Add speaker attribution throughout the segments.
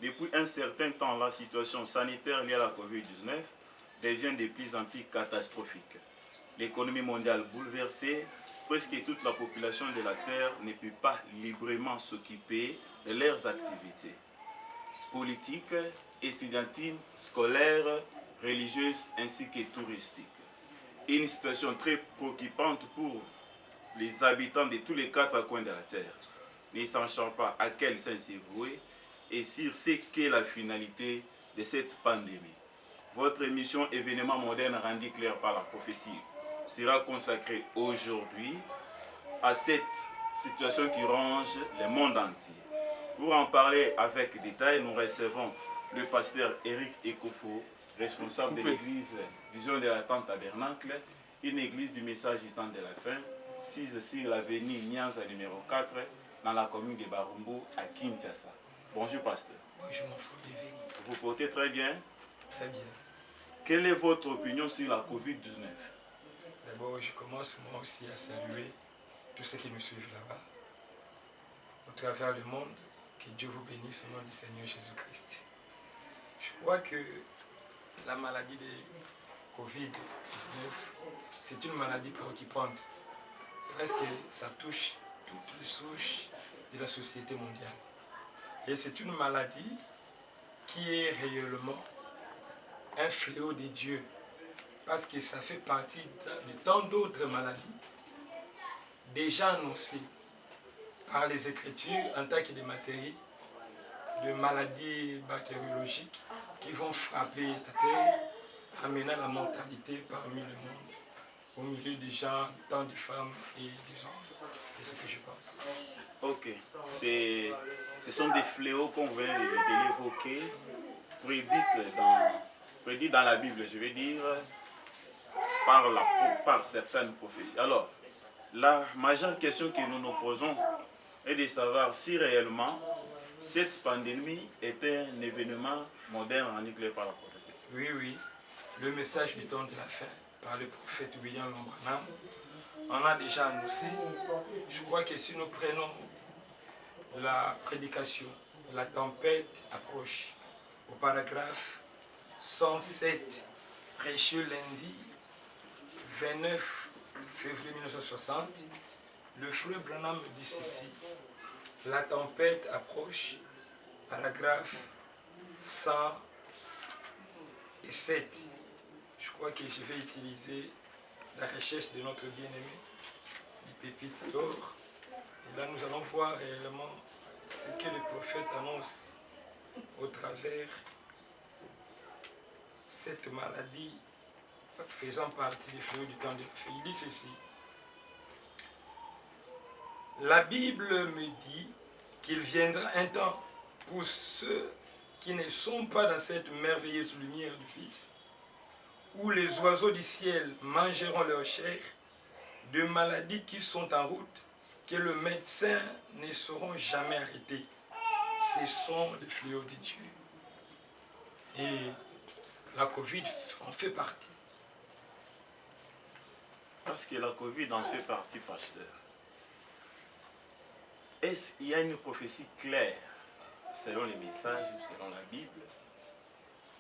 Speaker 1: Depuis un certain temps, la situation sanitaire liée à la COVID-19 devient de plus en plus catastrophique. L'économie mondiale bouleversée, presque toute la population de la Terre ne peut pas librement s'occuper de leurs activités politiques, étudiantines, scolaires, religieuses ainsi que touristiques. Une situation très préoccupante pour les habitants de tous les quatre coins de la Terre, ne sachant pas à quel sens se vouer et sur ce qu'est la finalité de cette pandémie. Votre émission Événements modernes rendue clair par la prophétie sera consacrée aujourd'hui à cette situation qui ronge le monde entier. Pour en parler avec détail, nous recevons le pasteur Eric Ekofo, responsable de l'église Vision de la Tente Tabernacle, une église du message du temps de la fin, sise sur l'avenue Nyanza numéro 4, dans la commune de Barumbu à Kinshasa. Bonjour pasteur.
Speaker 2: Bonjour mon frère.
Speaker 1: Vous vous portez très bien?
Speaker 2: Très bien.
Speaker 1: Quelle est votre opinion sur la COVID-19?
Speaker 2: D'abord, je commence moi aussi à saluer tous ceux qui nous suivent là-bas, au travers le monde. Que Dieu vous bénisse au nom du Seigneur Jésus-Christ. Je crois que la maladie de COVID-19, c'est une maladie préoccupante. Presque ça touche toutes les souches de la société mondiale. Et c'est une maladie qui est réellement un fléau de Dieu, parce que ça fait partie de tant d'autres maladies déjà annoncées par les Écritures en tant que des matériaux, de maladies bactériologiques qui vont frapper la terre, amenant la mortalité parmi le monde, au milieu des gens, tant de femmes et des hommes. C'est ce que je pense.
Speaker 1: Ok, ce sont des fléaux qu'on vient de l'évoquer, prédits dans la Bible, je veux dire, par certaines prophéties. Alors, la majeure question que nous nous posons est de savoir si réellement cette pandémie est un événement moderne rendu clair par la prophétie.
Speaker 2: Oui, oui. Le message du temps de la fin par le prophète William Branham, on a déjà annoncé. Je crois que si nous prenons la prédication, la tempête approche, au paragraphe 107, prêché lundi 29 février 1960, le frère Branham dit ceci: la tempête approche, paragraphe 107. Je crois que je vais utiliser la recherche de notre bien-aimé, les pépites d'or. Et là, nous allons voir réellement ce que le prophète annonce au travers cette maladie faisant partie des fléaux du temps de la fin. Il dit ceci: la Bible me dit qu'il viendra un temps pour ceux qui ne sont pas dans cette merveilleuse lumière du Fils, où les oiseaux du ciel mangeront leur chair, de maladies qui sont en route, que le médecin ne sauront jamais arrêter. Ce sont les fléaux de Dieu. Et la Covid en fait partie.
Speaker 1: Parce que la Covid en fait partie, pasteur. Est-ce qu'il y a une prophétie claire, selon les messages ou selon la Bible,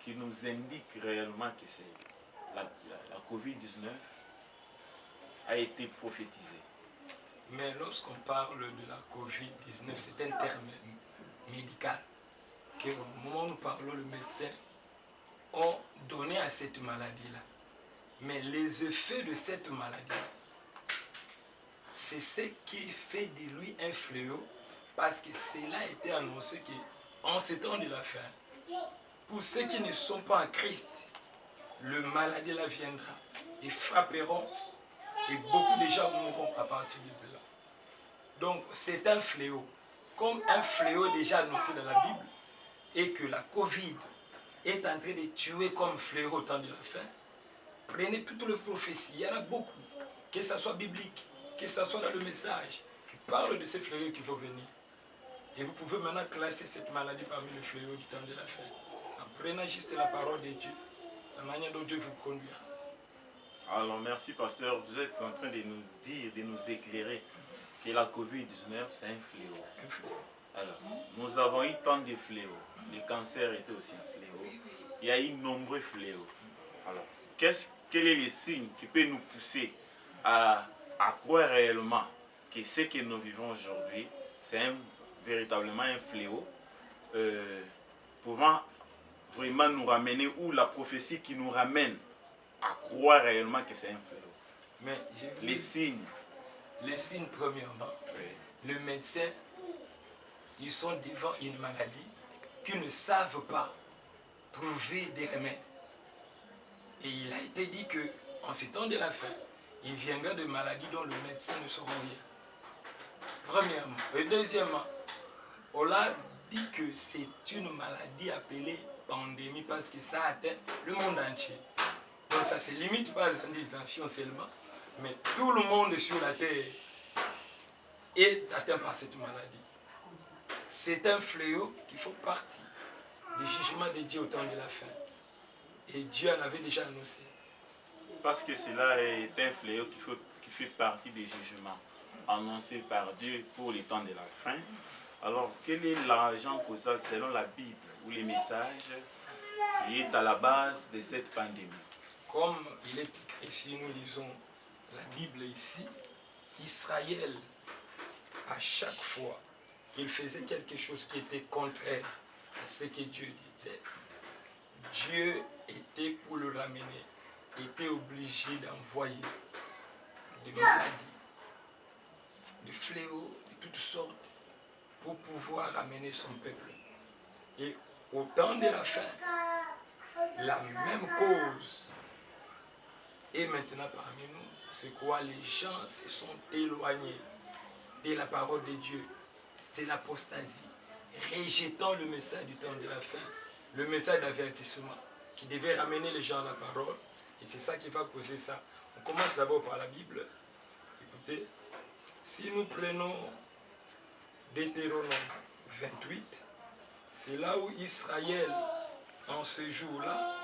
Speaker 1: qui nous indique réellement que la COVID-19 a été prophétisée?
Speaker 2: Mais lorsqu'on parle de la COVID-19, c'est un terme médical qu'au moment où nous parlons, le médecin ont donné à cette maladie-là. Mais les effets de cette maladie-là, c'est ce qui fait de lui un fléau, parce que cela a été annoncé qu'en ce temps de la fin, pour ceux qui ne sont pas en Christ, le maladie-là viendra et frapperont, et beaucoup de gens mourront à partir de cela. Donc c'est un fléau, comme un fléau déjà annoncé dans la Bible, et que la Covid est en train de tuer comme fléau au temps de la fin. Prenez toutes les prophéties, il y en a beaucoup, que ce soit biblique, que ce soit dans le message, qui parle de ces fléaux qui vont venir. Et vous pouvez maintenant classer cette maladie parmi les fléaux du temps de la fin, en prenant juste la parole de Dieu, la manière dont Dieu vous conduira.
Speaker 1: Alors merci pasteur, vous êtes en train de nous dire, de nous éclairer que la COVID-19 c'est un fléau.
Speaker 2: Un fléau.
Speaker 1: Alors, nous avons eu tant de fléaux. Le cancer était aussi un fléau. Il y a eu nombreux fléaux. Alors, quel est le signe qui peut nous pousser à croire réellement que ce que nous vivons aujourd'hui, c'est véritablement un fléau, pouvant vraiment nous ramener, ou la prophétie qui nous ramène à croire réellement que c'est un fléau.
Speaker 2: Mais
Speaker 1: les signes.
Speaker 2: Les signes, premièrement, oui. Le médecin, ils sont devant une maladie qu'ils ne savent pas trouver des remèdes. Et il a été dit qu'en ces temps de la fin, il viendra de maladies dont le médecin ne saura rien. Premièrement. Et deuxièmement, on a dit que c'est une maladie appelée pandémie parce que ça atteint le monde entier. Donc ça ne se limite pas à l'intention seulement, mais tout le monde sur la terre est atteint par cette maladie. C'est un fléau qui fait partie du jugement de Dieu au temps de la fin. Et Dieu en avait déjà annoncé.
Speaker 1: Parce que cela est un fléau qui fait partie des jugements annoncés par Dieu pour les temps de la fin. Alors, quel est l'agent causal selon la Bible ou les messages qui est à la base de cette pandémie?
Speaker 2: Comme il est écrit, si nous lisons la Bible ici, Israël, à chaque fois qu'il faisait quelque chose qui était contraire à ce que Dieu disait, Dieu était pour le ramener, était obligé d'envoyer des maladies, des fléaux de toutes sortes pour pouvoir ramener son peuple. Et au temps de la fin, la même cause est maintenant parmi nous. C'est quoi? Les gens se sont éloignés de la parole de Dieu. C'est l'apostasie, rejetant le message du temps de la fin, le message d'avertissement qui devait ramener les gens à la parole. Et c'est ça qui va causer ça. On commence d'abord par la Bible. Écoutez, si nous prenons Deutéronome 28, c'est là où Israël, en ce jour-là,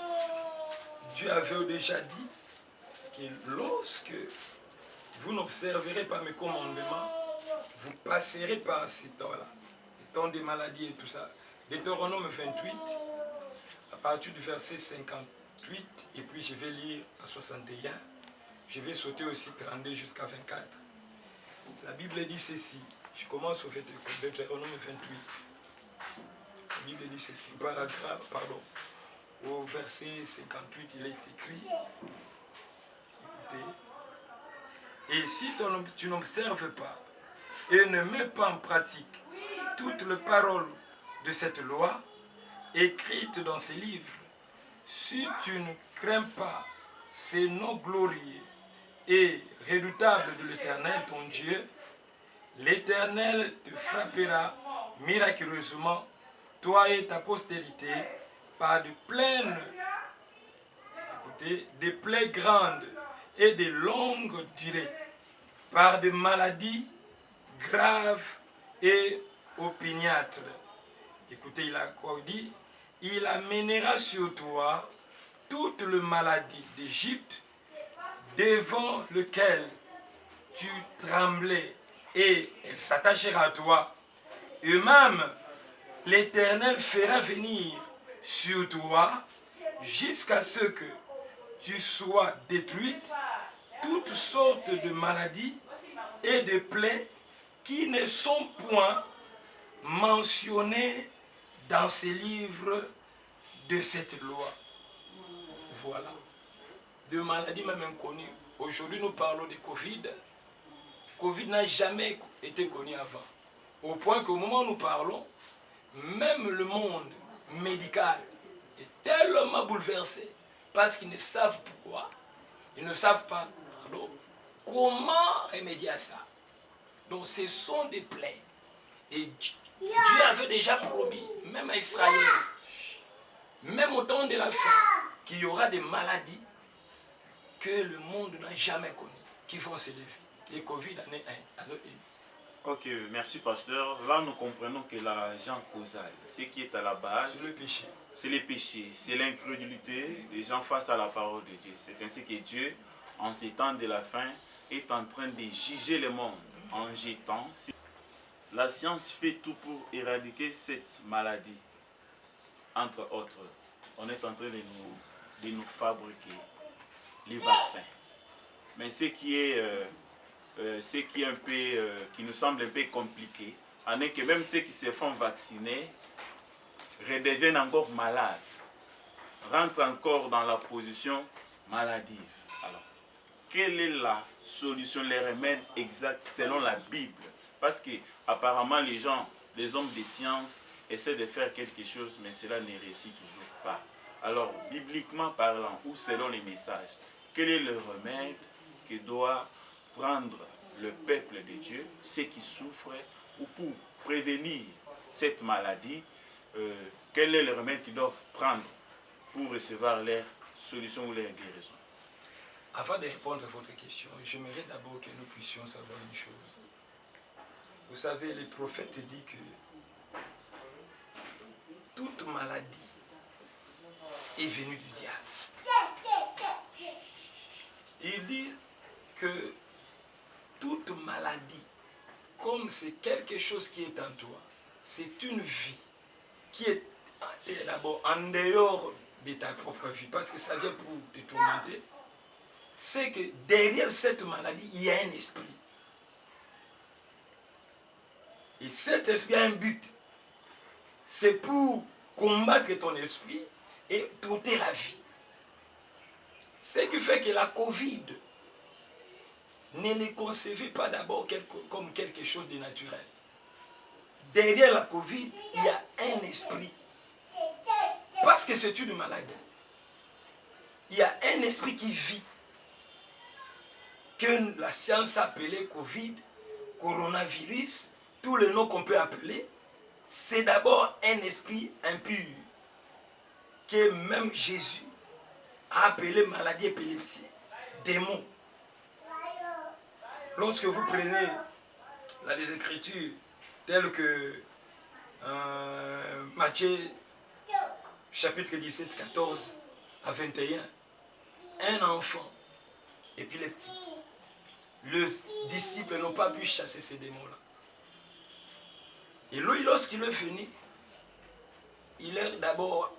Speaker 2: Dieu avait déjà dit que lorsque vous n'observerez pas mes commandements, vous passerez par ces temps-là, les temps des maladies et tout ça. Deutéronome 28, à partir du verset 58, et puis je vais lire à 61, je vais sauter aussi 32 jusqu'à 24. La Bible dit ceci, je commence au Deutéronome 28. La Bible dit ceci, au verset 58, il est écrit, écoutez, et si tu n'observes pas et ne mets pas en pratique toutes les paroles de cette loi écrite dans ces livres, si tu ne crains pas ces noms glorieux et redoutables de l'Éternel, ton Dieu, l'Éternel te frappera miraculeusement, toi et ta postérité, par de pleines, écoutez, des plaies grandes et de longues durées, par des maladies graves et opiniâtres. Écoutez, il a quoi dit? Il amènera sur toi toutes les maladies d'Égypte devant lesquelles tu tremblais, et elle s'attachera à toi. Et même l'Éternel fera venir sur toi jusqu'à ce que tu sois détruite toutes sortes de maladies et de plaies qui ne sont point mentionnées dans ces livres de cette loi. Voilà. De maladies même inconnues. Aujourd'hui, nous parlons de Covid. Covid n'a jamais été connu avant. Au point qu'au moment où nous parlons, même le monde médical est tellement bouleversé parce qu'ils ne savent pourquoi, ils ne savent pas comment remédier à ça. Donc ce sont des plaies. Et Dieu avait déjà promis, même à Israël, même au temps de la fin, qu'il y aura des maladies que le monde n'a jamais connues, qui vont se lever. Et Covid en est un.
Speaker 1: Ok, merci pasteur. Là, nous comprenons que l'agent causal, ce qui est à la base,
Speaker 2: c'est le péché.
Speaker 1: C'est les péchés, c'est l'incrédulité des gens face à la parole de Dieu. C'est ainsi que Dieu, en ces temps de la fin, est en train de juger le monde en jetant la science fait tout pour éradiquer cette maladie. Entre autres, on est en train de nous fabriquer les vaccins. Mais ce qui est un peu, qui nous semble un peu compliqué, en est que même ceux qui se font vacciner redeviennent encore malades, rentrent encore dans la position maladive. Alors, quelle est la solution, les remèdes exacts selon la Bible? Parce que apparemment les hommes de science essaient de faire quelque chose, mais cela ne réussit toujours pas. Alors, bibliquement parlant, ou selon les messages, quel est le remède que doit prendre le peuple de Dieu, ceux qui souffrent, ou pour prévenir cette maladie, quel est le remède qu'ils doivent prendre pour recevoir leur solution ou leur guérison?
Speaker 2: Avant de répondre à votre question, j'aimerais d'abord que nous puissions savoir une chose. Vous savez, les prophètes disent que toute maladie est venue du diable. Il dit que toute maladie, comme c'est quelque chose qui est en toi, c'est une vie qui est d'abord en dehors de ta propre vie, parce que ça vient pour te tourmenter, c'est que derrière cette maladie, il y a un esprit. Et cet esprit a un but. C'est pour combattre ton esprit et t'ôter la vie. Ce qui fait que la Covid, ne les concevez pas d'abord comme quelque chose de naturel. Derrière la Covid, il y a un esprit. Parce que c'est une maladie. Il y a un esprit qui vit. Que la science a appelé Covid, coronavirus, tous les noms qu'on peut appeler, c'est d'abord un esprit impur. Que même Jésus a appelé maladie épilepsie, démon. Lorsque vous prenez les Écritures telles que Matthieu chapitre 17, 14 à 21, un enfant épileptique, les disciples n'ont pas pu chasser ces démons-là. Et lui, lorsqu'il est venu, il a d'abord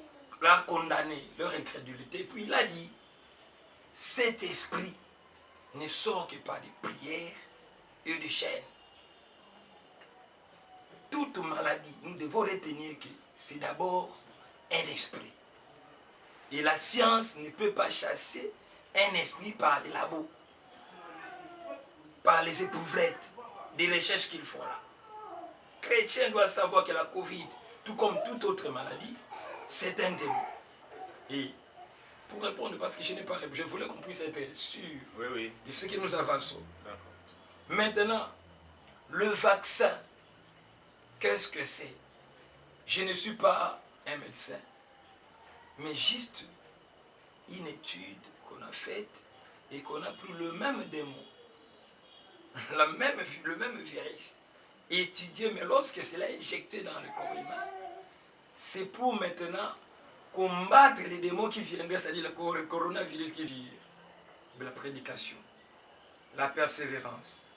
Speaker 2: condamné leur incrédulité, puis il a dit, cet esprit ne sort que par des prières et des chaînes. Toute maladie, nous devons retenir que c'est d'abord un esprit. Et la science ne peut pas chasser un esprit par les labos, par les éprouvettes, des recherches qu'ils font là. Chrétien doit savoir que la Covid, tout comme toute autre maladie, c'est un démon. Et pour répondre, parce que je n'ai pas répondu, je voulais qu'on puisse être sûr de ce que nous avançons. Maintenant, le vaccin, qu'est-ce que c'est? Je ne suis pas un médecin, mais juste une étude qu'on a faite et qu'on a pris le même démon, le même virus, étudié, mais lorsque cela est injecté dans le corps humain, c'est pour maintenant combattre les démons qui viendraient, c'est-à-dire le coronavirus qui vient. La prédication, la persévérance,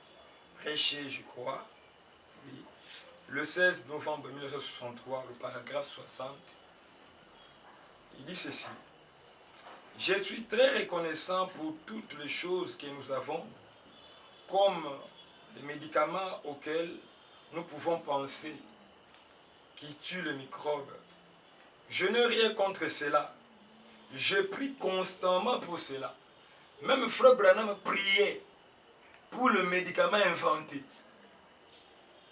Speaker 2: prêcher, je crois, oui. Le 16 novembre 1963, le paragraphe 60, il dit ceci. Je suis très reconnaissant pour toutes les choses que nous avons, comme les médicaments auxquels nous pouvons penser, qui tuent le microbe. Je n'ai rien contre cela. Je prie constamment pour cela. Même Frère Branham priait pour le médicament inventé.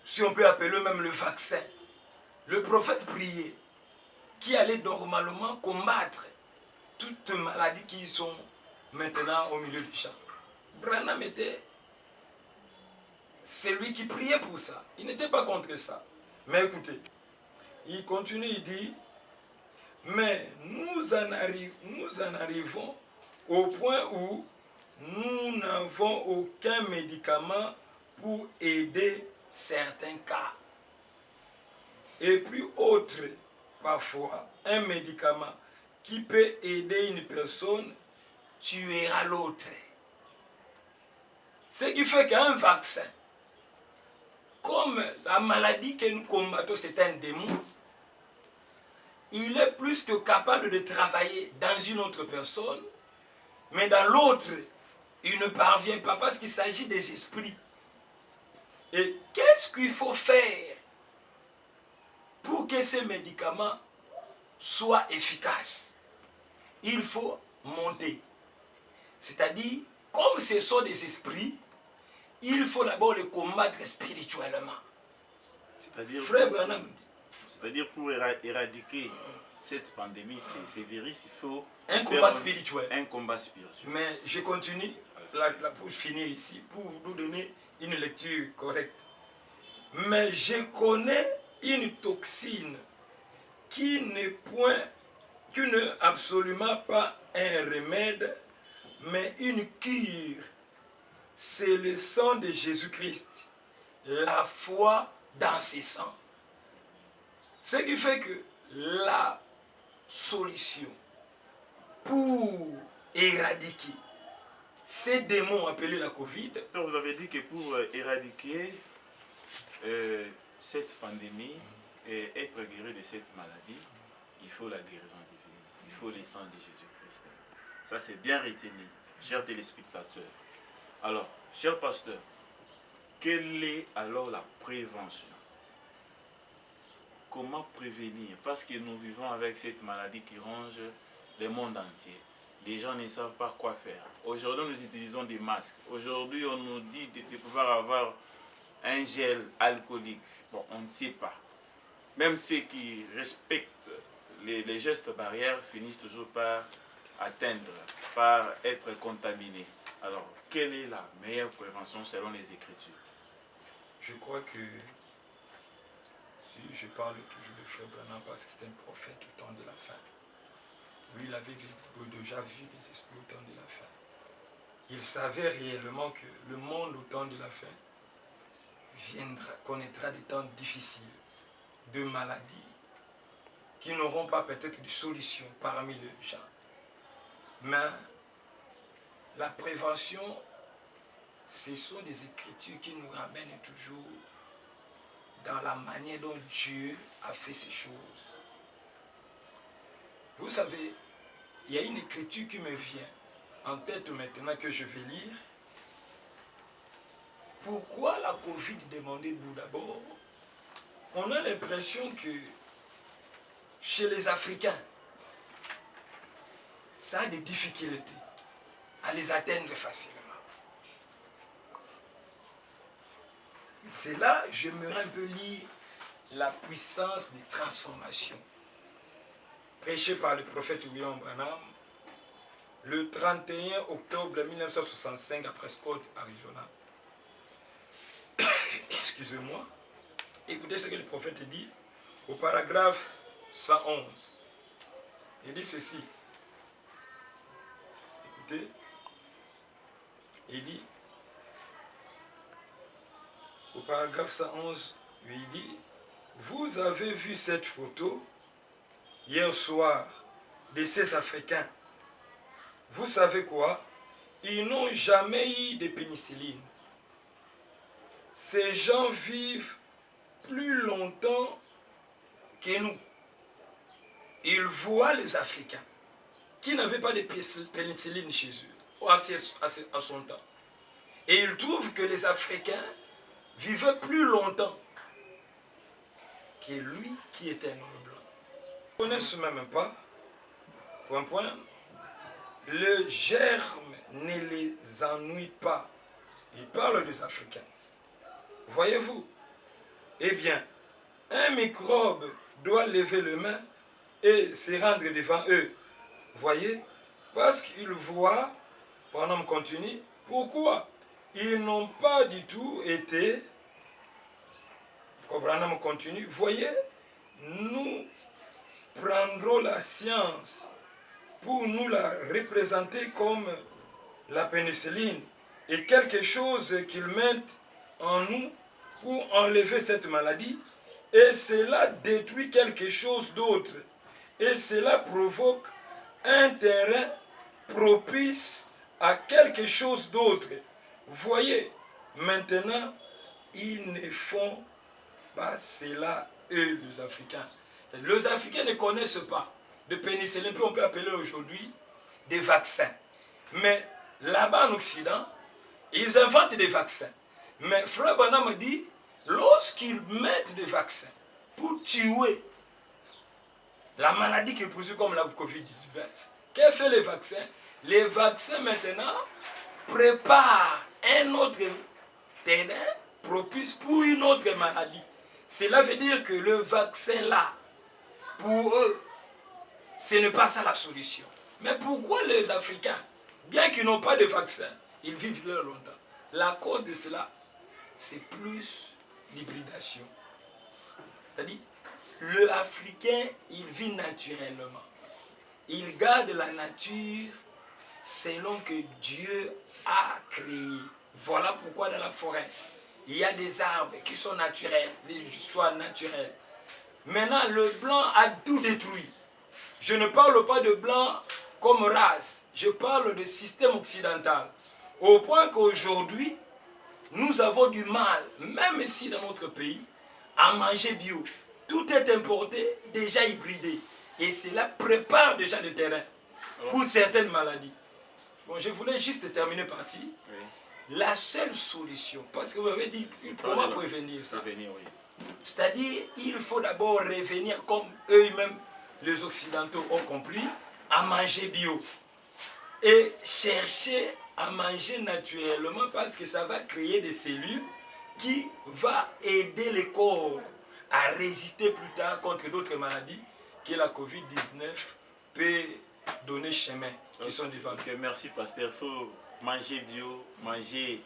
Speaker 2: Si on peut appeler même le vaccin. Le prophète priait, qui allait normalement combattre toutes les maladies qui sont maintenant au milieu du champ. Branham était celui qui priait pour ça. Il n'était pas contre ça. Mais écoutez, il continue, il dit, mais nous en arrivons au point où nous n'avons aucun médicament pour aider certains cas. Et puis autre, parfois, un médicament qui peut aider une personne tuera l'autre. Ce qui fait qu'un vaccin, comme la maladie que nous combattons, c'est un démon, il est plus que capable de travailler dans une autre personne, mais dans l'autre, il ne parvient pas parce qu'il s'agit des esprits. Et qu'est-ce qu'il faut faire pour que ces médicaments soient efficaces? Il faut monter. C'est-à-dire, comme ce sont des esprits, il faut d'abord les combattre spirituellement.
Speaker 1: C'est-à-dire pour éradiquer cette pandémie, ces virus, il faut
Speaker 2: un combat spirituel.
Speaker 1: Un combat spirituel.
Speaker 2: Mais je continue pour finir ici, pour vous donner une lecture correcte. Mais je connais une toxine qui n'est absolument pas un remède, mais une cure. C'est le sang de Jésus-Christ, la foi dans ses sangs. Ce qui fait que la solution pour éradiquer ces démons appelés la Covid...
Speaker 1: Donc vous avez dit que pour éradiquer cette pandémie et être guéri de cette maladie, il faut la guérison divine, il faut le sang de Jésus-Christ. Ça c'est bien retenu, chers téléspectateurs. Alors, cher pasteur, quelle est alors la prévention? Comment prévenir? Parce que nous vivons avec cette maladie qui ronge le monde entier. Les gens ne savent pas quoi faire. Aujourd'hui, nous utilisons des masques. Aujourd'hui, on nous dit de pouvoir avoir un gel alcoolique. Bon, on ne sait pas. Même ceux qui respectent les gestes barrières finissent toujours par atteindre, par être contaminés. Alors, quelle est la meilleure prévention selon les Écritures?
Speaker 2: Je crois que, si je parle toujours de Frère Branham parce que c'est un prophète au temps de la fin, lui, il avait déjà vu les esprits au temps de la fin. Il savait réellement que le monde au temps de la fin connaîtra des temps difficiles, de maladies, qui n'auront pas peut-être de solution parmi les gens. Mais la prévention, ce sont des Écritures qui nous ramènent toujours dans la manière dont Dieu a fait ces choses. Vous savez, il y a une écriture qui me vient en tête maintenant que je vais lire. Pourquoi la Covid demandez-vous d'abord? On a l'impression que chez les Africains, ça a des difficultés à les atteindre facilement. C'est là, j'aimerais un peu lire la puissance des transformations prêchée par le prophète William Branham le 31 octobre 1965 à Prescott, Arizona. Excusez-moi. Écoutez ce que le prophète dit au paragraphe 111. Il dit ceci. Écoutez. Il dit, au paragraphe 111, il dit, vous avez vu cette photo hier soir de ces Africains. Vous savez quoi? Ils n'ont jamais eu de pénicilline. Ces gens vivent plus longtemps que nous. Ils voient les Africains qui n'avaient pas de pénicilline chez eux à son temps. Et ils trouvent que les Africains vivaient plus longtemps que lui qui était un homme blanc. Ils ne connaissent même pas, point, le germe ne les ennuie pas. Ils parlent des Africains. Voyez-vous? Eh bien, un microbe doit lever les mains et se rendre devant eux. Voyez? Parce qu'ils voient, pendant qu'on continue, pourquoi? Ils n'ont pas du tout été, Branham continue, voyez, nous prendrons la science pour nous la représenter comme la pénicilline et quelque chose qu'ils mettent en nous pour enlever cette maladie, et cela détruit quelque chose d'autre et cela provoque un terrain propice à quelque chose d'autre. Voyez, maintenant, ils ne font pas cela, eux, les Africains. Les Africains ne connaissent pas de pénicilline, on peut appeler aujourd'hui des vaccins. Mais là-bas en Occident, ils inventent des vaccins. Mais Frère Branham me dit, lorsqu'ils mettent des vaccins pour tuer la maladie qui est poursuit comme la Covid-19, qu'est-ce que fait les vaccins? Les vaccins maintenant préparent un autre terrain propice pour une autre maladie. Cela veut dire que le vaccin là, pour eux, ce n'est pas ça la solution. Mais pourquoi les Africains, bien qu'ils n'ont pas de vaccin, ils vivent leur longtemps? La cause de cela, c'est plus l'hybridation. C'est-à-dire, le Africain, il vit naturellement. Il garde la nature selon que Dieu a créé. Voilà pourquoi dans la forêt, il y a des arbres qui sont naturels, des histoires naturelles. Maintenant, le blanc a tout détruit. Je ne parle pas de blanc comme race, je parle de système occidental. Au point qu'aujourd'hui, nous avons du mal, même ici dans notre pays, à manger bio. Tout est importé, déjà hybridé. Et cela prépare déjà le terrain pour certaines maladies. Bon, je voulais juste terminer par ci. Oui. La seule solution, parce que vous avez dit, comment prévenir ça? Oui. C'est-à-dire, il faut d'abord revenir, comme eux-mêmes, les Occidentaux ont compris, à manger bio. Et chercher à manger naturellement, parce que ça va créer des cellules qui vont aider le corps à résister plus tard contre d'autres maladies que la Covid-19 peut donner chemin, qui sont des vagues.
Speaker 1: Okay, merci Pasteur. Il faut manger bio, manger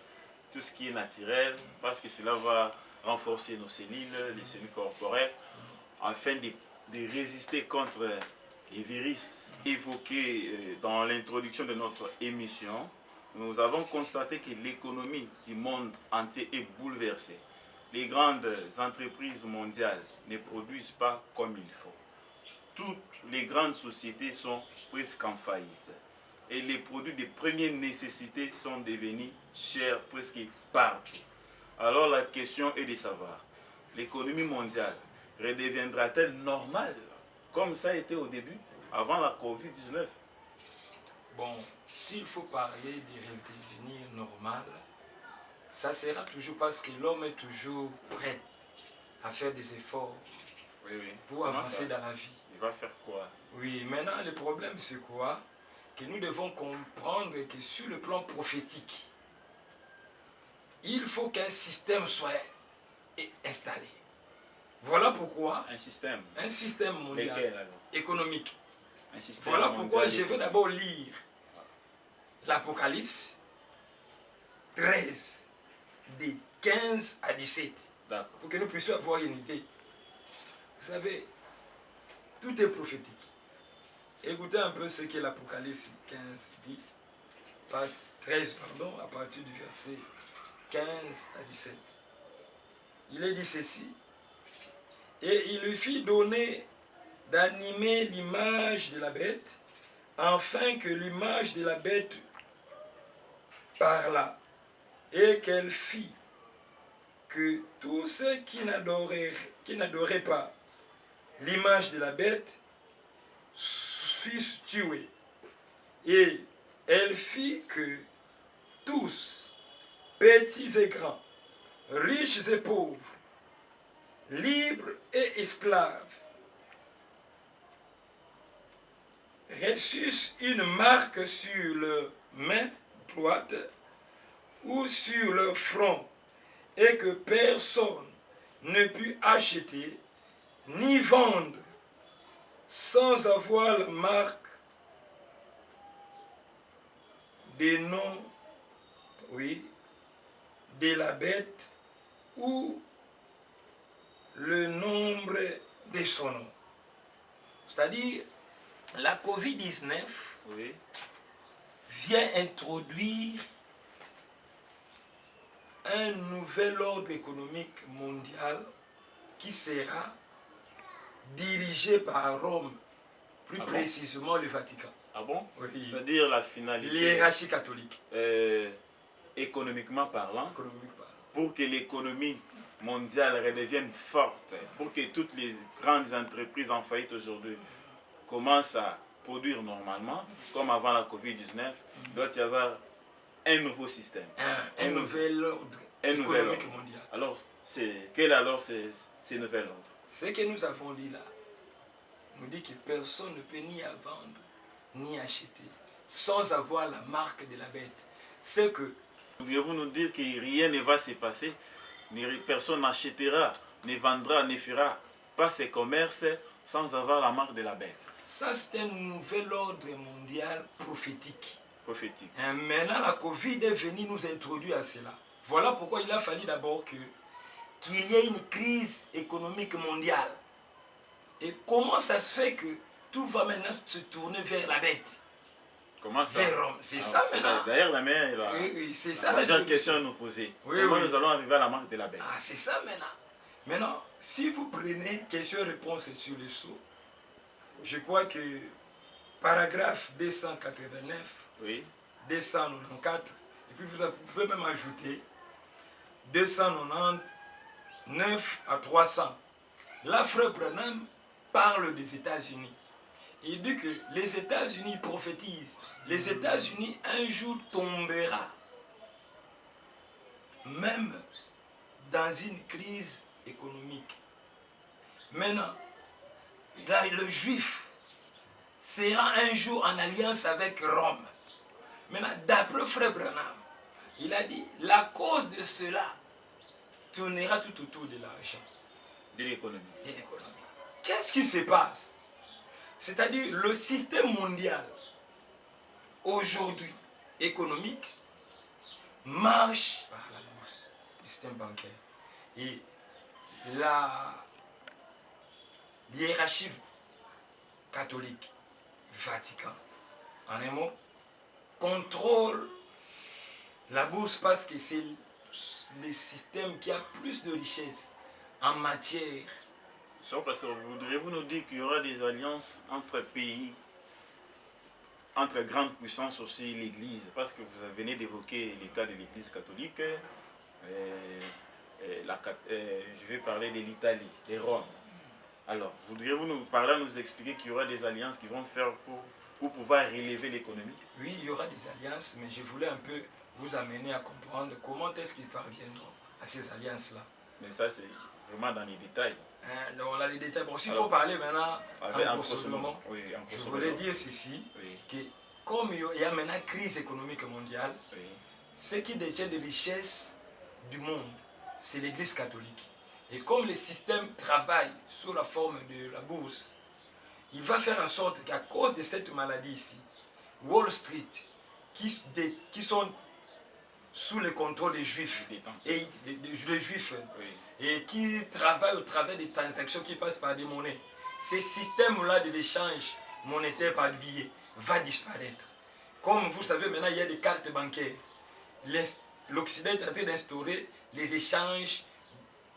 Speaker 1: tout ce qui est naturel, parce que cela va renforcer nos cellules, les cellules corporelles, afin de résister contre les virus. Évoqué dans l'introduction de notre émission, nous avons constaté que l'économie du monde entier est bouleversée. Les grandes entreprises mondiales ne produisent pas comme il faut. Toutes les grandes sociétés sont presque en faillite. Et les produits de première nécessité sont devenus chers presque partout. Alors la question est de savoir, l'économie mondiale redeviendra-t-elle normale comme ça a été au début, avant la Covid-19?
Speaker 2: Bon, s'il faut parler de redevenir normal, ça sera toujours parce que l'homme est toujours prêt à faire des efforts pour avancer dans la vie.
Speaker 1: Il va faire quoi?
Speaker 2: Oui, maintenant le problème c'est quoi? Que nous devons comprendre que sur le plan prophétique, il faut qu'un système soit installé. Voilà pourquoi un système mondial économique. Voilà pourquoi je vais d'abord lire l'Apocalypse 13, de 15 à 17, pour que nous puissions avoir une idée. Vous savez, tout est prophétique. Écoutez un peu ce que l'Apocalypse 15 dit, 13, pardon, à partir du verset 15 à 17. Il est dit ceci: et il lui fit donner d'animer l'image de la bête, afin que l'image de la bête parlât, et qu'elle fit que tous ceux qui n'adoraient pas l'image de la bête fussent tués. Et elle fit que tous, petits et grands, riches et pauvres, libres et esclaves, reçussent une marque sur leur main droite ou sur leur front, et que personne ne put acheter ni vendre sans avoir la marque des noms, de la bête ou le nombre de son nom. C'est-à-dire, la Covid-19 vient introduire un nouvel ordre économique mondial qui sera dirigé par Rome, plus précisément le Vatican.
Speaker 1: Ah bon? Oui. C'est-à-dire la finalité...
Speaker 2: L'hiérarchie catholique.
Speaker 1: Économiquement parlant, pour que l'économie mondiale redevienne forte, pour que toutes les grandes entreprises en faillite aujourd'hui commencent à produire normalement, comme avant la Covid-19, il doit y avoir un nouveau système.
Speaker 2: Un nouvel ordre économique mondial.
Speaker 1: Alors, quel alors ce nouvel ordre?
Speaker 2: Ce que nous avons dit là, nous dit que personne ne peut ni à vendre, ni acheter, sans avoir la marque de la bête. C'est que...
Speaker 1: Pouvez-vous nous dire que rien ne va se passer, personne n'achètera, ne vendra, ne fera pas ses commerces sans avoir la marque de la bête?
Speaker 2: Ça, c'est un nouvel ordre mondial prophétique.
Speaker 1: Prophétique.
Speaker 2: Et maintenant, la Covid est venue nous introduire à cela. Voilà pourquoi il a fallu d'abord qu'il y ait une crise économique mondiale. Et comment ça se fait que tout va maintenant se tourner vers la bête?
Speaker 1: Comment ça?
Speaker 2: Vers Rome. C'est ça maintenant.
Speaker 1: D'ailleurs, la mère,
Speaker 2: oui, c'est ça.
Speaker 1: La majeure question à nous poser.
Speaker 2: Oui,
Speaker 1: comment nous allons arriver à la marque de la bête?
Speaker 2: Ah, c'est ça maintenant. Maintenant, si vous prenez question-réponse sur le sceau, je crois que paragraphe 289,
Speaker 1: oui.
Speaker 2: 294, et puis vous pouvez même ajouter 299 à 300. Là, Frère Branham parle des États-Unis. Il dit que les États-Unis prophétisent. Les États-Unis un jour tombera. Même dans une crise économique. Maintenant, là, le juif sera un jour en alliance avec Rome. Maintenant, d'après Frère Branham, il a dit, la cause de cela tournera tout autour de l'argent.
Speaker 1: De l'économie.
Speaker 2: De l'économie. Qu'est-ce qui se passe? C'est-à-dire, le système mondial, aujourd'hui, économique, marche par la bourse, le système bancaire. Et la hiérarchie catholique, Vatican, en un mot, contrôle la bourse parce que c'est le système qui a plus de richesse en matière.
Speaker 1: Cher pasteur, voudriez-vous nous dire qu'il y aura des alliances entre pays, entre grandes puissances aussi, l'Église? Parce que vous venez d'évoquer les cas de l'Église catholique. Je vais parler de l'Italie, de Rome. Alors, voudriez-vous nous parler, nous expliquer qu'il y aura des alliances qui vont faire pour pouvoir relever l'économie?
Speaker 2: Oui, il y aura des alliances, mais je voulais un peu vous amener à comprendre comment est-ce qu'ils parviendront à ces alliances-là.
Speaker 1: Mais ça, c'est vraiment dans les détails.
Speaker 2: On a les détails. Bon, s'il faut parler maintenant en grosso modo, je voulais dire ceci, que comme il y a maintenant crise économique mondiale, ceux qui détiennent des richesses du monde, c'est l'Église catholique. Et comme le système travaille sous la forme de la bourse, il va faire en sorte qu'à cause de cette maladie ici, Wall Street, qui sont sous le contrôle des Juifs, et des Juifs, et qui travaillent au travers des transactions qui passent par des monnaies, ce système-là de l'échange monétaire par billets va disparaître. Comme vous savez, maintenant, il y a des cartes bancaires. L'Occident est en train d'instaurer les échanges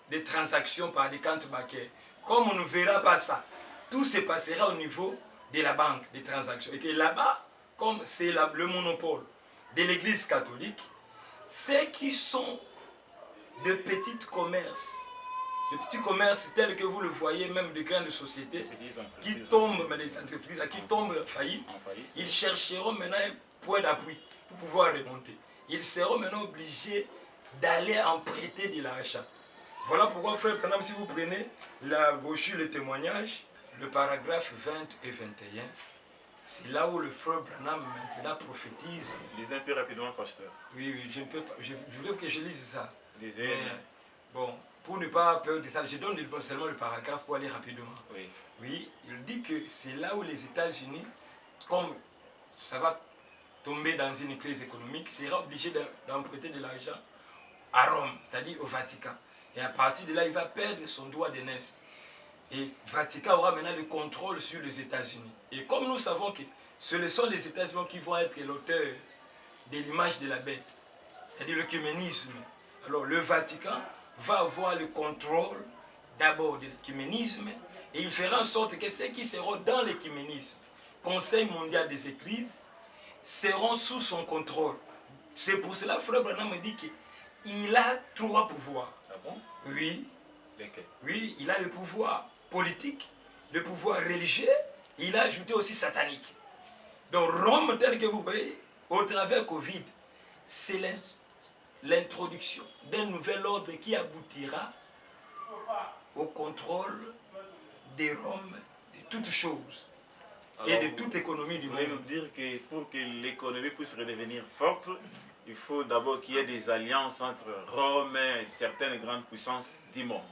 Speaker 2: des transactions par des cartes bancaires. Comme on ne verra pas ça, tout se passera au niveau de la banque des transactions. Et que là-bas, comme c'est le monopole de l'Église catholique, ceux qui sont de petits commerces tels que vous le voyez, même de grandes sociétés qui tombent, mais des entreprises qui tombent en faillite, ils chercheront maintenant un point d'appui pour pouvoir remonter. Ils seront maintenant obligés d'aller emprunter de l'argent. Voilà pourquoi, frère Branham, si vous prenez la brochure, le témoignage, le paragraphe 20 et 21, c'est là où le frère Branham maintenant prophétise.
Speaker 1: Lisez un peu rapidement, pasteur.
Speaker 2: Oui, je ne peux pas. Je voulais que je lise ça.
Speaker 1: Lisez.
Speaker 2: Mais, bon, pour ne pas perdre ça, je donne seulement le paragraphe pour aller rapidement.
Speaker 1: Oui.
Speaker 2: Oui, il dit que c'est là où les États-Unis, comme ça va tomber dans une crise économique, sera obligé d'emprunter de l'argent à Rome, c'est-à-dire au Vatican. Et à partir de là, il va perdre son droit d'aînesse. Et Vatican aura maintenant le contrôle sur les États-Unis. Et comme nous savons que ce sont les États-Unis qui vont être l'auteur de l'image de la bête, c'est-à-dire l'œcuménisme, alors le Vatican va avoir le contrôle d'abord de l'œcuménisme et il fera en sorte que ceux qui seront dans l'œcuménisme, Conseil mondial des églises, seront sous son contrôle. C'est pour cela que Frère Branham me dit que il a 3 pouvoirs.
Speaker 1: Ah bon?
Speaker 2: Oui.
Speaker 1: Lesquels?
Speaker 2: Oui, il a le pouvoir politique, le pouvoir religieux, il a ajouté aussi satanique. Donc Rome, tel que vous voyez, au travers Covid, c'est l'introduction d'un nouvel ordre qui aboutira au contrôle de Rome, de toutes choses.
Speaker 1: Alors,
Speaker 2: et de toute économie du
Speaker 1: monde. Vous voulez nous dire que pour que l'économie puisse redevenir forte, il faut d'abord qu'il y ait des alliances entre Rome et certaines grandes puissances du monde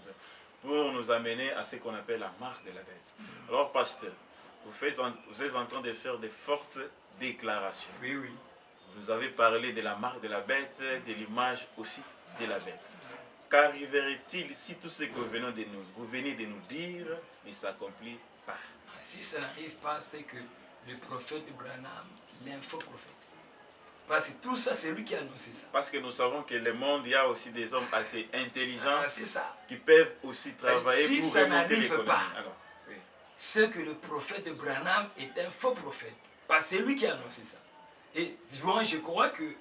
Speaker 1: pour nous amener à ce qu'on appelle la marque de la bête. Alors, pasteur, vous êtes en train de faire de fortes déclarations.
Speaker 2: Oui, oui.
Speaker 1: Vous avez parlé de la marque de la bête, de l'image aussi de la bête. Qu'arriverait-il si tout ce que vous venez de nous dire ne s'accomplit pas?
Speaker 2: Si ça n'arrive pas, c'est que le prophète Branham, il est un faux prophète. Parce que tout ça, c'est lui qui a annoncé ça.
Speaker 1: Parce que nous savons que le monde, il y a aussi des hommes assez intelligents qui peuvent aussi travailler
Speaker 2: si
Speaker 1: pour
Speaker 2: ça
Speaker 1: remonter l'économie.
Speaker 2: Pas,
Speaker 1: oui.
Speaker 2: C'est que le prophète Branham est un faux prophète. Parce que c'est lui qui a annoncé ça. Et moi, je crois que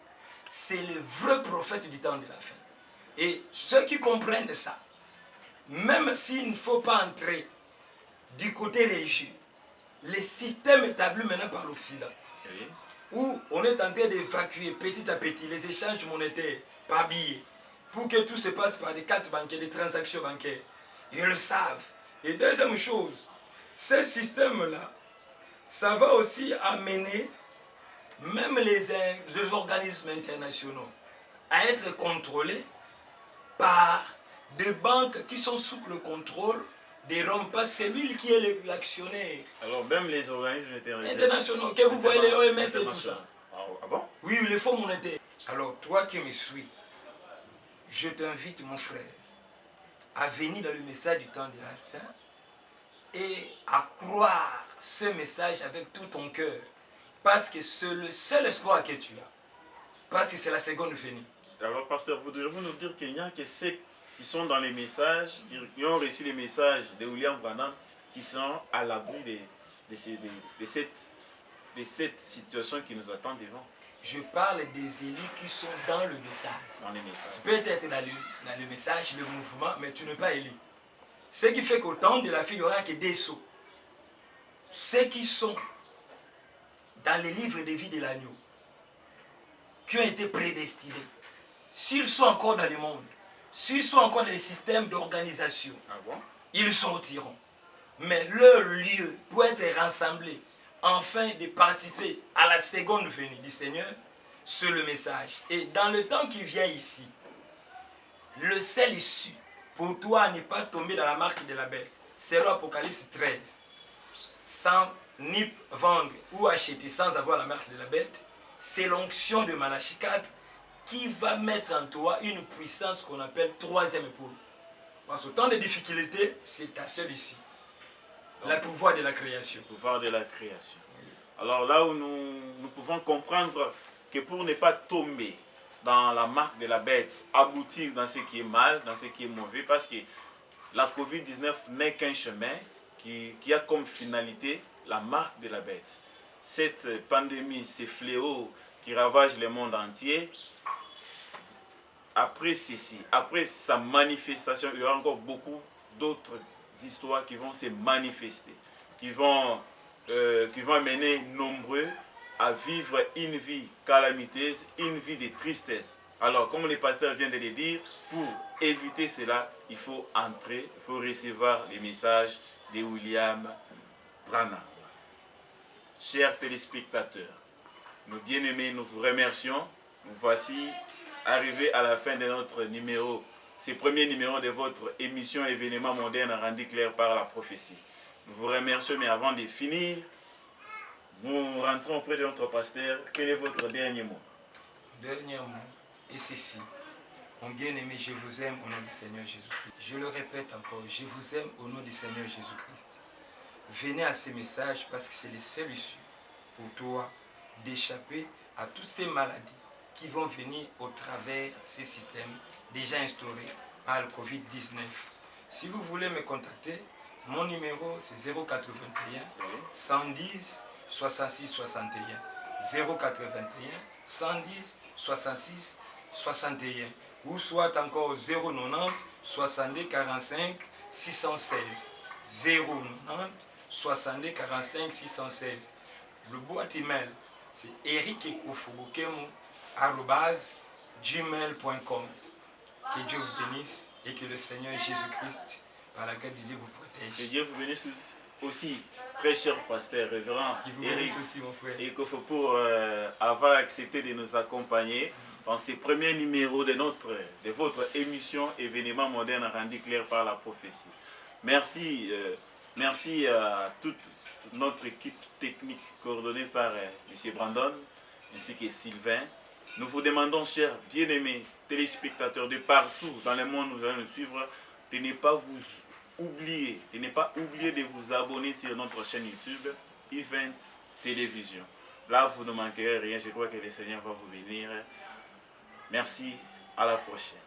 Speaker 2: c'est le vrai prophète du temps de la fin. Et ceux qui comprennent ça, même s'il ne faut pas entrer du côté religieux, les systèmes établis maintenant par l'Occident, oui, où on est en train d'évacuer petit à petit les échanges monétaires par billets, pour que tout se passe par des cartes bancaires, des transactions bancaires. Ils le savent. Et deuxième chose, ce système-là, ça va aussi amener même les organismes internationaux à être contrôlés par des banques qui sont sous le contrôle des Rome, pas c'est lui qui est l'actionnaire.
Speaker 1: Alors même les organismes
Speaker 2: internationaux, que vous voyez les OMS et tout ça.
Speaker 1: Ah bon?
Speaker 2: Oui, les fonds monétaires. Alors toi qui me suis, je t'invite mon frère à venir dans le message du temps de la fin et à croire ce message avec tout ton cœur. Parce que c'est le seul espoir que tu as. Parce que c'est la seconde venue.
Speaker 1: Alors pasteur, voudriez-vous nous dire qu'il n'y a que ceux qui sont dans les messages, qui ont reçu les messages de William Branham, qui sont à l'abri de cette situation qui nous attend devant?
Speaker 2: Je parle des élus qui sont dans le message.
Speaker 1: Dans les messages.
Speaker 2: Tu peux être dans le message, le mouvement, mais tu n'es pas élu. Ce qui fait qu'au temps de la fille, il n'y aura que des sceaux. Ceux qui sont dans les livres de vie de l'agneau, qui ont été prédestinés, s'ils sont encore dans le monde, s'ils sont encore dans les systèmes d'organisation, ils sortiront. Mais leur lieu pour être rassemblés, afin de participer à la seconde venue du Seigneur, c'est le message. Et dans le temps qui vient ici, le seul issue pour toi n'est pas tomber dans la marque de la bête. C'est l'Apocalypse 13. Sans ni vendre ou acheter sans avoir la marque de la bête, c'est l'onction de Malachie 4 qui va mettre en toi une puissance qu'on appelle troisième épaule. Parce qu'au temps de difficultés, c'est ta seule issue. Le pouvoir de la création.
Speaker 1: Le pouvoir de la création. Oui. Alors là où nous pouvons comprendre que pour ne pas tomber dans la marque de la bête, aboutir dans ce qui est mal, dans ce qui est mauvais, parce que la Covid-19 n'est qu'un chemin qui a comme finalité la marque de la bête. Cette pandémie, ces fléaux qui ravagent le monde entier, après ceci, après sa manifestation, il y aura encore beaucoup d'autres histoires qui vont se manifester, qui vont amener nombreux à vivre une vie calamiteuse, une vie de tristesse. Alors, comme le pasteur vient de le dire, pour éviter cela, il faut entrer, il faut recevoir les messages de William Branham. Chers téléspectateurs, nos bien-aimés, nous vous remercions. Nous voici arrivés à la fin de notre numéro, ce premier numéro de votre émission Événements modernes rendu clair par la prophétie. Nous vous remercions, mais avant de finir, nous rentrons auprès de notre pasteur. Quel est votre dernier mot?
Speaker 2: Dernier mot est ceci. Mon bien-aimé, je vous aime au nom du Seigneur Jésus-Christ. Je le répète encore, je vous aime au nom du Seigneur Jésus-Christ. Venez à ces messages parce que c'est le seul issue pour toi d'échapper à toutes ces maladies qui vont venir au travers de ces systèmes déjà instaurés par le Covid-19. Si vous voulez me contacter, mon numéro c'est 081 110 66 61. 081 110 66 61. ou soit encore 090 62 45 616. 090 62 45 616. Le boîte email, c'est erikekofubokemo@gmail.com. Que Dieu vous bénisse et que le Seigneur Jésus-Christ, par la grâce de Dieu, vous protège.
Speaker 1: Que Dieu vous bénisse aussi, très cher pasteur, révérend
Speaker 2: Eric aussi, mon frère.
Speaker 1: Et pour avoir accepté de nous accompagner dans ces premiers numéros de votre émission Événements modernes rendus clairs par la prophétie. Merci, merci à toute notre équipe technique coordonnée par M. Brandon ainsi que Sylvain. Nous vous demandons, chers bien-aimés téléspectateurs de partout dans le monde, nous allons nous suivre, de ne pas vous oublier, de vous abonner sur notre chaîne YouTube Event Télévision. Là, vous ne manquerez rien. Je crois que le Seigneur va vous bénir. Merci. À la prochaine.